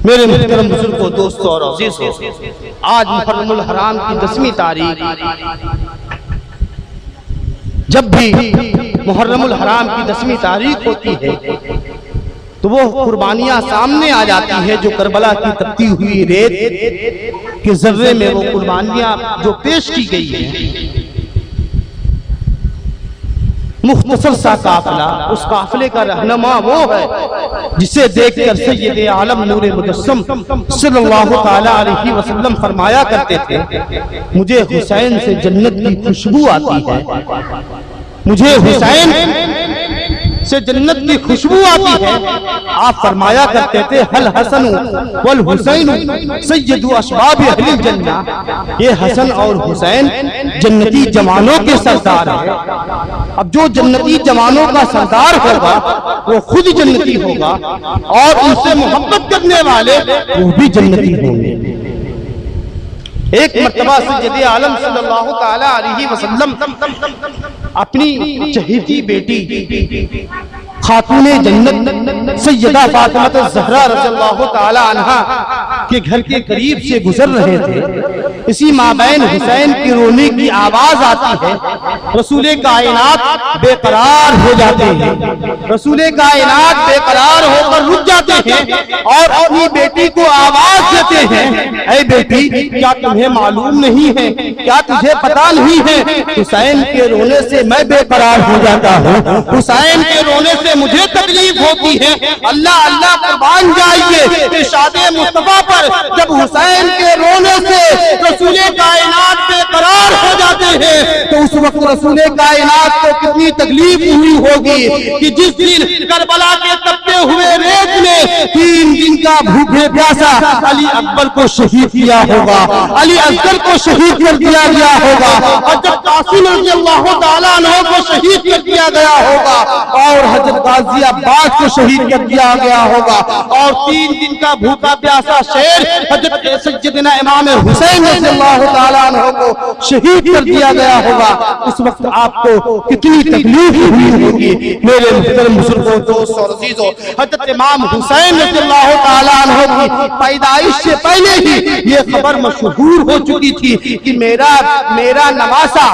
میرے محترم بزرگوں، دوستوں اور عزیزوں، آج محرم الحرام کی 10ویں تاریخ، جب بھی محرم الحرام کی 10ویں تاریخ ہوتی ہے تو وہ قربانیاں سامنے آ جاتی ہے جو کربلا کی تپتی ہوئی ریت کے ذرے میں وہ قربانیاں جو پیش کی گئی ہیں۔ مختصر سا قافلہ، اس قافلے کا رہنما وہ ہے جسے دیکھ کر سید عالم نور مجسم صلی اللہ تعالی علیہ وسلم فرمایا کرتے تھے، مجھے حسین سے جنت کی خوشبو آتی ہے، مجھے حسین سے جنت کی خوشبو آتی ہے۔ آپ فرمایا کرتے تھے، حل حسن والحسین سید اشباب اہل الجنہ، یہ حسن اور حسین جنتی جوانوں کے سردار ہیں۔ اب جو جنتی جوانوں کا سردار ہوگا وہ خود جنتی ہوگا، اور ان سے محبت کرنے والے وہ بھی جنتی ہوں گے۔ ایک مرتبہ سید عالم صلی اللہ تعالی علیہ وسلم اپنی چہیتی بیٹی خاتون جنت سیدہ فاطمہ الزہرا رضی اللہ تعالی عنہا کے گھر کے قریب سے گزر رہے تھے۔ اسی مابین حسین کی رونے کی آواز آتی ہے، رسول کائنات بے قرار ہو جاتے ہیں، رسول کائنات بے قرار ہو کر رک جاتے ہیں اور اپنی بیٹی کو آواز دیتے ہیں، اے بیٹی کیا تمہیں معلوم نہیں ہے، کیا تجھے پتا نہیں ہے، حسین کے رونے سے میں بے قرار ہو جاتا ہوں، حسین کے رونے سے مجھے تکلیف ہوتی ہے۔ اللہ اللہ قربان جائیے ارشاد مصطفیٰ پر، جب حسین کے رونے سے رسول کائنات بے قرار ہو جاتے ہیں تو اس وقت رسول کائنات کو کتنی تکلیف ہوئی ہوگی کہ جس دن کربلا کے تپتے ہوئے ریت میں 3 دن کا بھوکے پیاسا علی اکبر کو شہید کیا ہوگا، علی اصغر کو شہید کر دیا گیا ہوگا، اور جب قاسم رضی اللہ تعالیٰ عنہ کو شہید کر دیا گیا ہوگا، اور حضرت غازی عباس کو شہید کر دیا گیا ہوگا، اور 3 دن کا بھوکا پیاسا شیر حضرت سیدنا امام حسین رضی اللہ تعالیٰ عنہ کو شہید کر دیا گیا ہوگا، اس وقت آپ کو کتنی تکلیف ہوئی ہوگی۔ میرے محترم بزرگوں، دوستوں اور عزیزوں، حضرت امام حسین رضی اللہ تعالیٰ عنہ کی پیدائش سے پہلے ہی یہ خبر مشہور ہو چکی تھی کہ میرا نواسا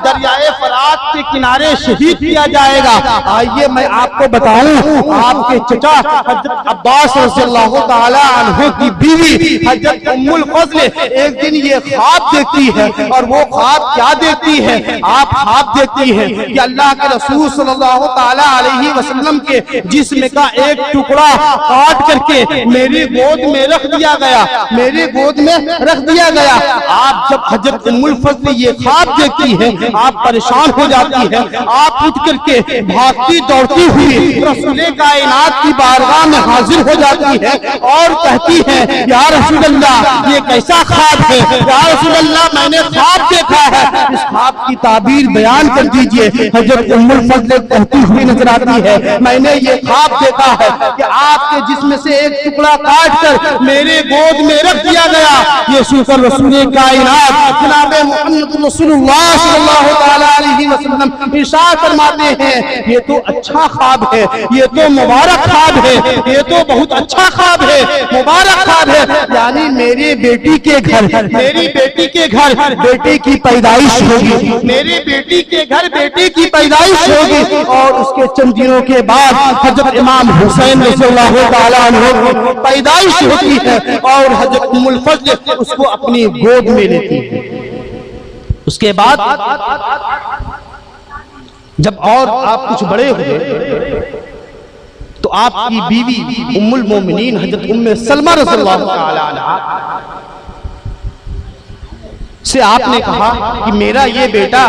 دریائے فرات کے کنارے شہید کیا جائے گا۔ آئیے میں آپ کو بتاؤں، آپ کے چچا حضرت عباس رضی اللہ تعالیٰ عنہ کی بیوی حضرت ام الفضل ایک دن یہ خواب دیکھتی ہے، اور وہ خواب کیا دیکھتی ہے؟ آپ خواب دیکھتی ہے کہ اللہ کے رسول صلی اللہ تعالیٰ علیہ وسلم کے جسم کا ایک ٹکڑا کاٹ کر کے میری گود میں رکھ دیا گیا، میری گود میں رکھ دیا گیا۔ آپ جب حضرت ام الفضل یہ خواب دیکھتی ہے، آپ پریشان ہو جاتی ہے، آپ اٹھ کر کے بھاگتی دوڑتی ہوئی رسول کائنات کی بارگاہ میں حاضر ہو جاتی ہے اور کہتی ہے، یا رسول اللہ یہ کیسا خواب ہے؟ یا رسول اللہ میں نے خواب دیکھا ہے، اس خواب کی تعبیر بیان کر دیجئے۔ حضرت ام الفضل کہتی ہوئی نظر آتی ہے، میں نے یہ خواب دیکھا ہے کہ آپ کے جسم سے ایک ٹکڑا کاٹ کر میرے گود میں رکھ دیا گیا۔ یہ سن کر رسول کائنات جناب محمد رسول اللہ صلی اللہ تعالی علیہ وسلم ارشاد فرماتے ہیں، یہ تو اچھا خواب ہے، یہ تو مبارک خواب ہے، یہ تو بہت اچھا خواب ہے، مبارک خواب ہے، یعنی میری بیٹی کے گھر بیٹے کی پیدائش ہوگی، میری بیٹی کے گھر بیٹے کی پیدائش ہوگی، اور اس کے چند دنوں کے بعد حضرت امام حسین رضی اللہ تعالیٰ عنہ کی پیدائش ہوتی ہے، اور حضرت ام الفضل اس کو اپنی گود میں لیتی ہے۔ اس کے بعد جب اور آپ کچھ بڑے ہوئے تو آپ کی بیوی ام المومنین حضرت ام سلمہ رضی اللہ تعالی عنہا سے آپ نے کہا کہ میرا یہ بیٹا،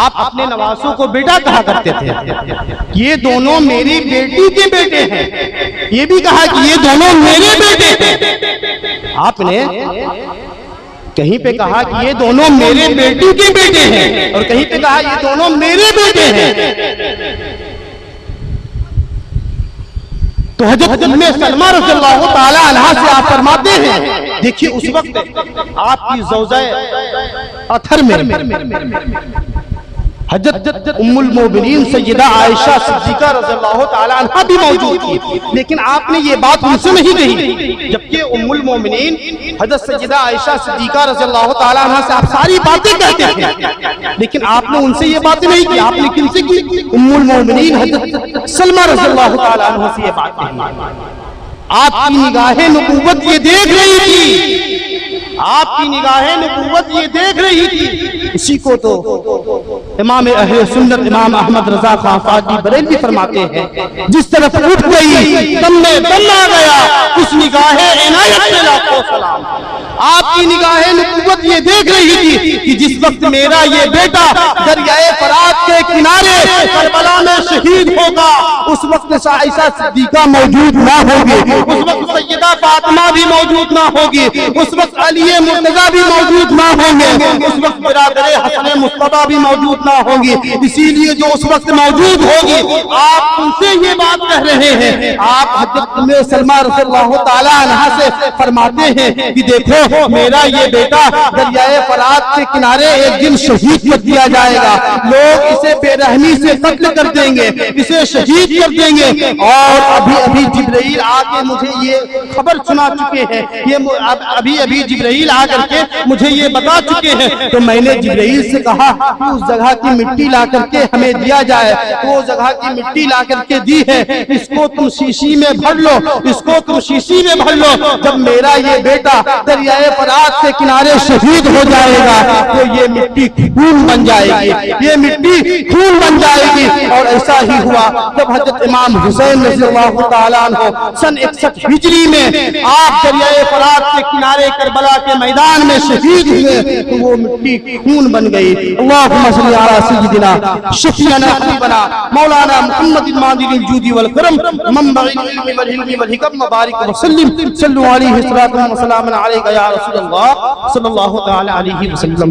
آپ اپنے نواسوں کو بیٹا کہا کرتے تھے، یہ دونوں میری بیٹی کے بیٹے ہیں، یہ بھی کہا کہ یہ دونوں میرے بیٹے ہیں۔ آپ نے کہیں پہ کہا کہ یہ دونوں میرے بیٹی کے بیٹے ہیں، اور کہیں پہ کہا یہ دونوں میرے بیٹے ہیں۔ تو حضرت ام سلمہ رضی اللہ تعالی عنہا سے آپ فرماتے ہیں، دیکھیے اس وقت آپ کی زوجہ اطہر میں حضرت ام المومنین سیدہ عائشہ صدیقہ رضی اللہ تعالی عنہ بھی موجود تھی، لیکن آپ نے یہ بات ان سے نہیں کہی، جبکہ ام المومنین حضرت سیدہ عائشہ صدیقہ رضی اللہ تعالی عنہ سے آپ ساری باتیں کہتے تھے، لیکن آپ نے ان سے یہ باتیں نہیں کی۔ آپ نے کن سے کی؟ ام المومنین حضرت سلمہ رضی اللہ تعالی عنہ سے یہ بات کہی۔ آپ کی نگاہ نبوت یہ دیکھ رہی تھی، آپ کی نگاہ نبوت یہ دیکھ رہی تھی۔ اسی کو تو امام اہل سنت امام احمد رضا خان فاضلی بریلوی فرماتے ہیں، جس طرف اٹھ گئی دم میں دم آ گیا، اس نگاہ عنایت میں لاکھوں سلام۔ آپ کی نگاہ نبوت یہ دیکھ رہی تھی کہ جس وقت میرا یہ بیٹا دریائے فرات کے کنارے کربلا میں شہید ہوگا، اس وقت عائشہ صدیقہ موجود نہ ہوگی، اس وقت سیدہ فاطمہ بھی موجود نہ ہوگی، اس وقت علی مرتضیٰ بھی موجود نہ ہوں گے، اس وقت برادر حسن مصطفیٰ بھی موجود نہ ہوں گی۔ اسی لیے جو اس وقت موجود ہوگی آپ ان سے یہ بات کہہ رہے ہیں۔ آپ حضرت ام سلمہ رضی اللہ تعالی عنہ سے فرماتے ہیں کہ دیکھو میرا یہ بیٹا دریائے فرات کے کنارے ایک دن شہید کر دیا جائے گا، لوگ اسے بے رحمی سے قتل کر دیں گے، اسے شہید کر دیں گے، اور ابھی جبرائیل آ کے مجھے یہ خبر سنا چکے ہیں، یہ ابھی جبرائیل آ کر کے مجھے یہ بتا چکے ہیں۔ تو میں نے جبرائیل سے کہا کہ اس جگہ کی مٹی لا کر کے ہمیں دیا جائے، وہ جگہ کی مٹی لا کر کے دی ہے، اس کو تم شیشی میں بھر لو، اس کو تم شیشی میں بھر لو، جب میرا یہ بیٹا دریائے فرات کے کنارے شہید ہو جائے گا تو یہ مٹی خون بن جائے گی، یہ مٹی خون بن جائے گی۔ اور ایسا ہی ہوا جب حضرت امام حسین رضی اللہ تعالیٰ عنہ سن 61 ہجری میں آپ دریائے فرات کے کنارے کربلا کے میدان میں شہید ہوئے تو وہ مٹی خون بن گئی۔ اللہم صلی علی سیدنا شفیعنا حبیبنا مولانا محمد الماضی الجود والکرم منبع العلم والحلم والحکم وبارک وسلم صلو علیہ الصلاۃ والسلام علیک یا رسول اللہ صلی اللہ تعالی علیہ وسلم۔